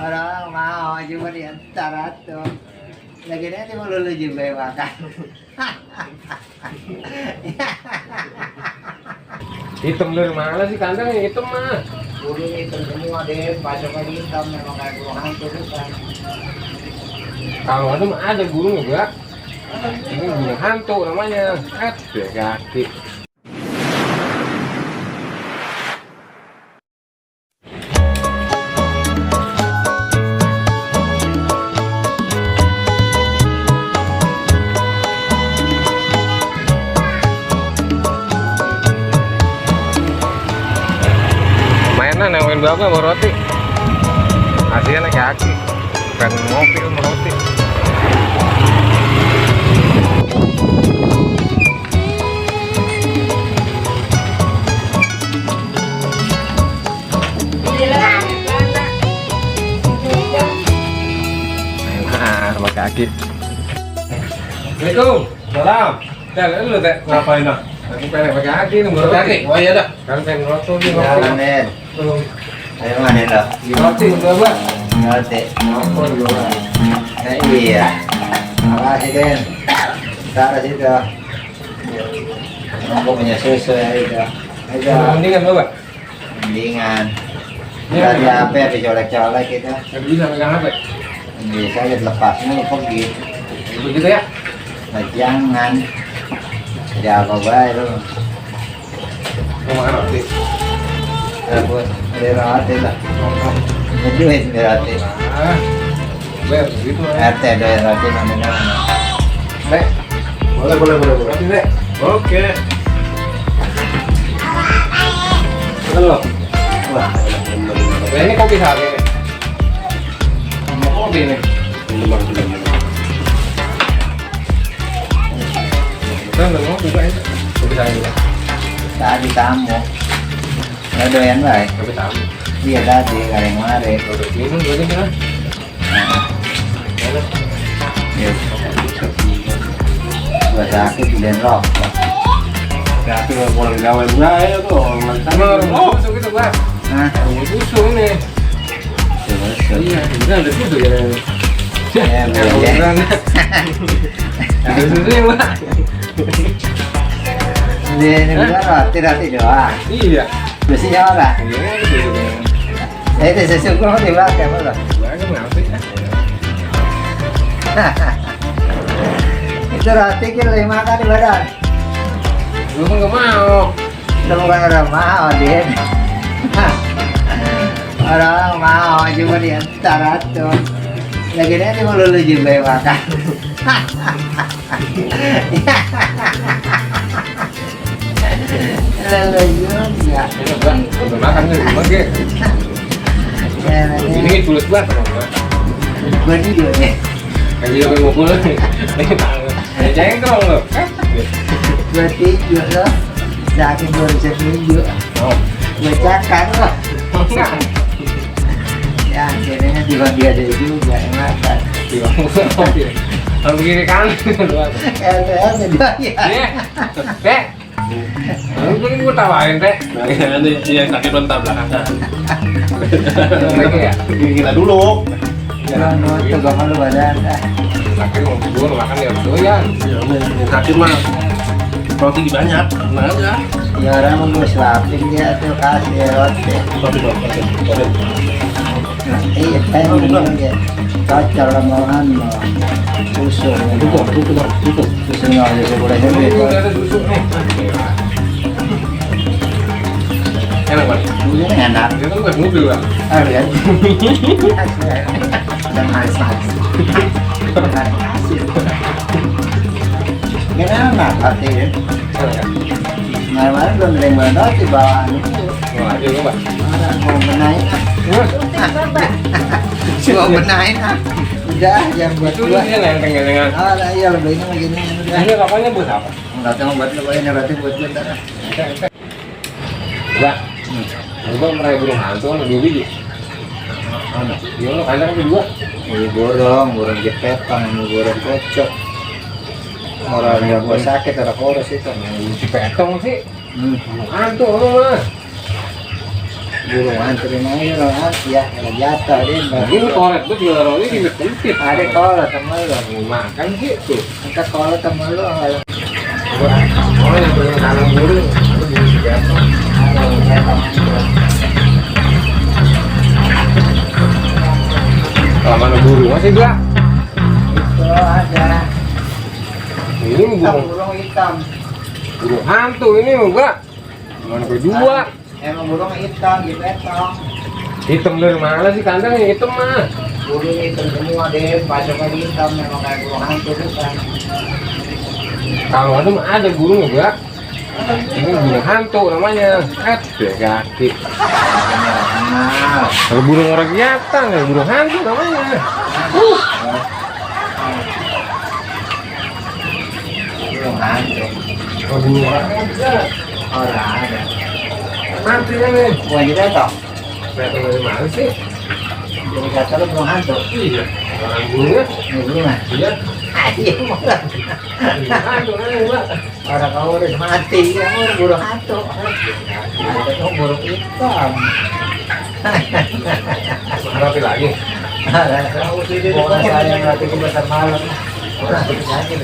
Orang mau cuma diantar tuh. Lagi nanti mau lulu juga yang makan. Hitam dari mana sih kandang yang hitam mah? Bulu hitam semua deh, pasokan hitam memang kayak burung hantu bukan. Kalau ada mah ada burung juga. Ini burung hantu namanya. Kaki. Mainan yang main bapak mau roti. Hasilnya naik kaki. Bukan ngopi sama roti. Nah, sama kaki. Assalamualaikum. Salam. Lu teh ngapain dah? Aku pengen pakai kaki nih menurut kaki. Oh iya dah. Kan pengen roti nih ngopi. Amin. Ayo mana dah? Di roti coba. Roti. Apa juga? Nah, iya. Makasih Den. Taruh situ. Aku punya susu ya itu. Itu. Mendingan coba. Mendingan. Dari HP dicolek-colek gitu. Nggak bisa pegang HP. Bisa aja lepasnya pergi. Begitu ya? Nah, jangan. Jago baik lu. Mau makan roti. Aku dari roti lah. Duit dari roti. Ah, ber, gitu ya. RT dari roti mana? Nek, boleh. Roti nek. Oke. Halo. Wah, Nah, ini kopi sehari nih. Mau kopi nih. Betul nggak mau coba ini? Kopi sehari juga. tadi tamu. Ya doyan baik. Kopi tamu. Dia tadi kareng mare. Udah minum dulu kan? Ya. Gua sakit dan rokok. Tapi kalau gawe ya tuh, mantap. Oh, masuk itu Pak. Hah? Susu ini. Terus. Iya, udah ada susu ya. Ya, Beneran. Ada susunya Pak. Ini bukan roti doang. Iya. Biasanya orang. Iya, gitu. Itu susu gua mau dipakai apa? Banyak ngasih. Itu roti kita lagi makan di badan. Lu kan nggak mau. Itu bukan orang mau dia. Orang mau cuma diantar tuh. Lagi nanti mau lulu juga yang makan. Lulu juga. Udah makan nih, oke. Ini tulis banget sama Gue juga nih. kayak dia mau pulang nih. Jengkol lo. Gue tidur loh. Sakit baru seminggu. Oh, Gue cakar loh. enggak. Ya akhirnya juga dia ada juga yang makan. Kalau begini kan, LTL dia. iya, teh. Lu kan gue tawarin teh. Nanti yang sakit mentah belakangan. Lagi ya. Kita dulu. Jangan nutup gak malu badan. Laki mau gue makan ya doyan. Yang sakit mah roti banyak. Nah aja. Ya orang mau gue suapin dia tuh kasih roti. Roti. Iya, pengen dia. Kacau ramongan mau susu. Tutup. Susunya aja seboleh Ini itu. ada susu nih. Enak banget. Ini enak. Dia kan bukan mobil bang. Ah lihat. Dan masak. Gimana enak hati ya? Malam-malam belum terima roti bawaan itu. Wah, aja lu bang. Mana mau benahin ah? Mau benahin ah? Udah jam buat Itu gua. dia nenteng dengan. Ah lah, iya lebih ini begini udah. Ini kapalnya buat apa? Enggak tahu buat lo ini berarti buat gue ntar. Enggak. Coba meraih burung hantu kan 2 biji. Iya lo kandang kedua. Ini burung jepetan, ini burung kocok. Orang yang gua sakit ada koros itu. Dipetong sih. Hmm. Hantu lo mah. burung hantu ini orang ya jatuh deh. Ini koret tuh juga orang ini kempit. Ada kolot sama lu. Makan gitu. Kita kolot sama lu. Oh yang punya tanam burung. Kalau mana burung masih gua? Itu ada. Ini burung Burung hitam. burung hantu ini gua. Mana kedua? Emang burung hitam di petong. Hitam dari mana sih kandangnya hitam mah? Burung hitam semua deh, pasangnya hitam memang kayak burung hantu bukan. Kalau ada mah ada burung gua. Ini burung hantu namanya. Deh kaki. Nah, Kalau burung orang kelihatan ya burung hantu namanya. burung hantu. Kalau burung orang kelihatan. Orang ada. Nanti kan nih. Bukan di petong. Datang dari mana sih? Jadi kata lu burung hantu. Iya. Orang burungnya. Ini burung ah. Iya. Iya, malah. Burung hantu kan gua. Orang kamu udah mati, kamu burung hantu. Ada tuh burung hitam. Harapi lagi. Kamu tidur di mana saya nanti ke pasar malam. Orang seperti aja.